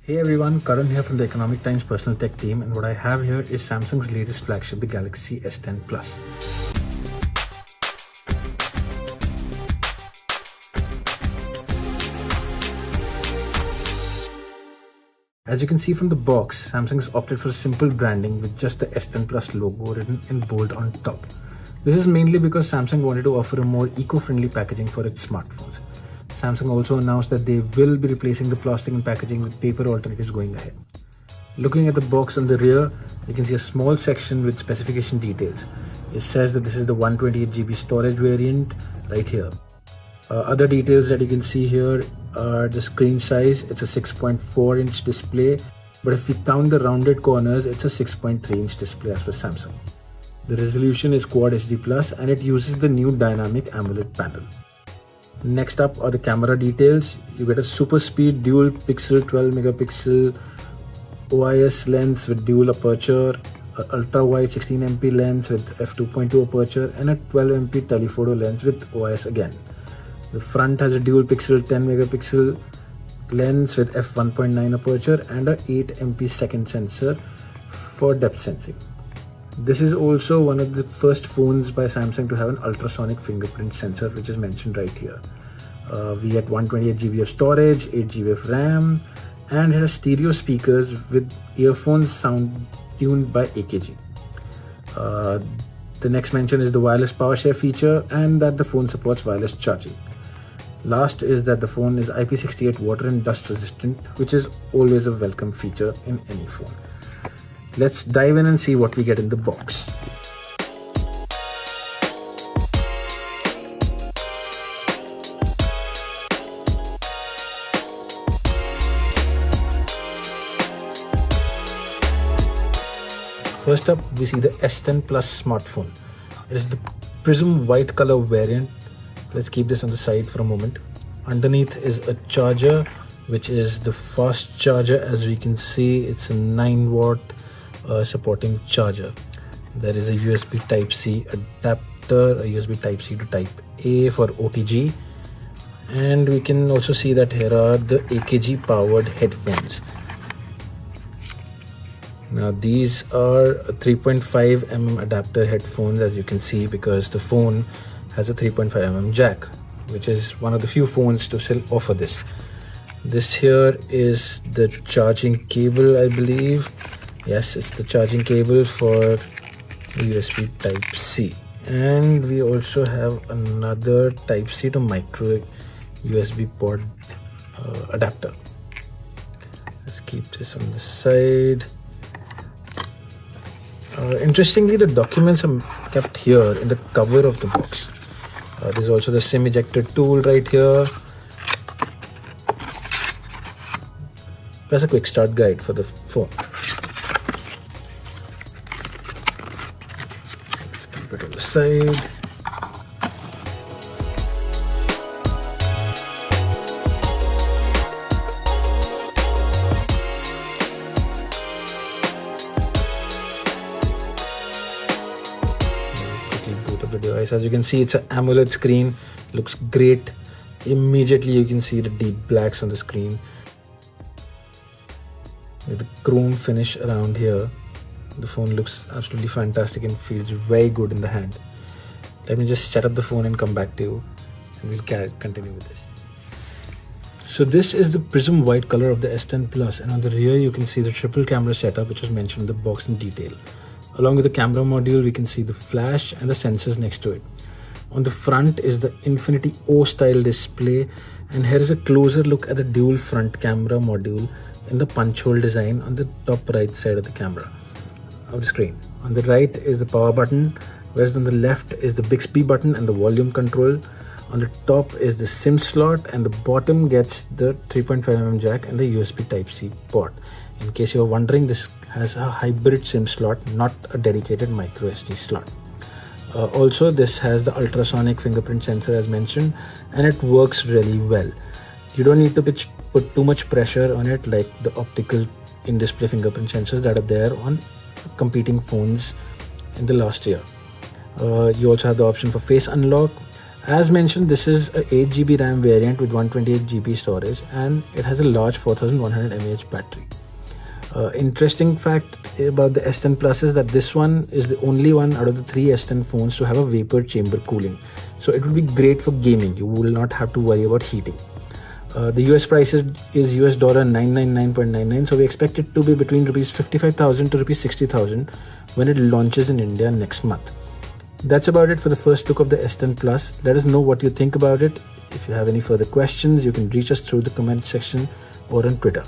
Hey everyone, Karan here from the Economic Times Personal Tech team, and what I have here is Samsung's latest flagship, the Galaxy S10 Plus. As you can see from the box, Samsung's opted for simple branding with just the S10 Plus logo written in bold on top. This is mainly because Samsung wanted to offer a more eco-friendly packaging for its smartphones. Samsung also announced that they will be replacing the plastic and packaging with paper alternatives going ahead. Looking at the box on the rear, you can see a small section with specification details. It says that this is the 128GB storage variant right here. Other details that you can see here are the screen size. It's a 6.4-inch display, but if we count the rounded corners, it's a 6.3-inch display as per Samsung. The resolution is Quad HD Plus and it uses the new dynamic AMOLED panel. Next up are the camera details. You get a super speed dual pixel 12 megapixel OIS lens with dual aperture, a ultra wide 16MP lens with f2.2 aperture, and a 12MP telephoto lens with OIS again. The front has a dual pixel 10 megapixel lens with f1.9 aperture and a 8MP second sensor for depth sensing. This is also one of the first phones by Samsung to have an ultrasonic fingerprint sensor, which is mentioned right here. We get 128GB of storage, 8GB of RAM, and it has stereo speakers with earphones sound tuned by AKG. The next mention is the wireless power share feature and that the phone supports wireless charging. Last is that the phone is IP68 water and dust resistant, which is always a welcome feature in any phone. Let's dive in and see what we get in the box. First up, we see the S10 Plus smartphone. It is the prism white color variant. Let's keep this on the side for a moment. Underneath is a charger, which is the fast charger. As we can see, it's a 9-watt supporting charger. There is a USB Type-C adapter, a USB Type-C to Type-A for OTG. And we can also see that here are the AKG powered headphones. Now these are 3.5mm adapter headphones, as you can see, because the phone has a 3.5mm jack, which is one of the few phones to still offer this. This here is the charging cable, I believe. Yes, it's the charging cable for USB Type-C. And we also have another Type-C to micro USB port adapter. Let's keep this on the side. Interestingly, the documents are kept here in the cover of the box. There's also the SIM ejector tool right here, plus a quick start guide for the phone. Let's keep it on the side. Boot of the device. As you can see, it's an AMOLED screen. Looks great. Immediately you can see the deep blacks on the screen with the chrome finish around here. The phone looks absolutely fantastic and feels very good in the hand. Let me just set up the phone and come back to you, and we'll continue with this. So this is the prism white color of the S10 Plus, and on the rear you can see the triple camera setup, which was mentioned in the box in detail. Along with the camera module, we can see the flash and the sensors next to it. On the front is the Infinity O style display, and here is a closer look at the dual front camera module in the punch hole design on the top right side of the camera of the screen. On the right is the power button, whereas on the left is the Bixby button and the volume control. On the top is the SIM slot, and the bottom gets the 3.5mm jack and the USB Type-C port. In case you're wondering, this has a hybrid SIM slot, not a dedicated micro SD slot. Also, this has the ultrasonic fingerprint sensor as mentioned, and it works really well. You don't need to put too much pressure on it like the optical in-display fingerprint sensors that are there on competing phones in the last year. You also have the option for face unlock, As mentioned, this is a 8 GB RAM variant with 128 GB storage, and it has a large 4100 mAh battery. Interesting fact about the S10 Plus is that this one is the only one out of the 3 S10 phones to have a vapor chamber cooling. So it will be great for gaming. You will not have to worry about heating. The US price is US dollar 999.99, so we expect it to be between rupees 55,000 to rupees 60,000 when it launches in India next month. That's about it for the first look of the S10 Plus. Let us know what you think about it. If you have any further questions, you can reach us through the comment section or on Twitter.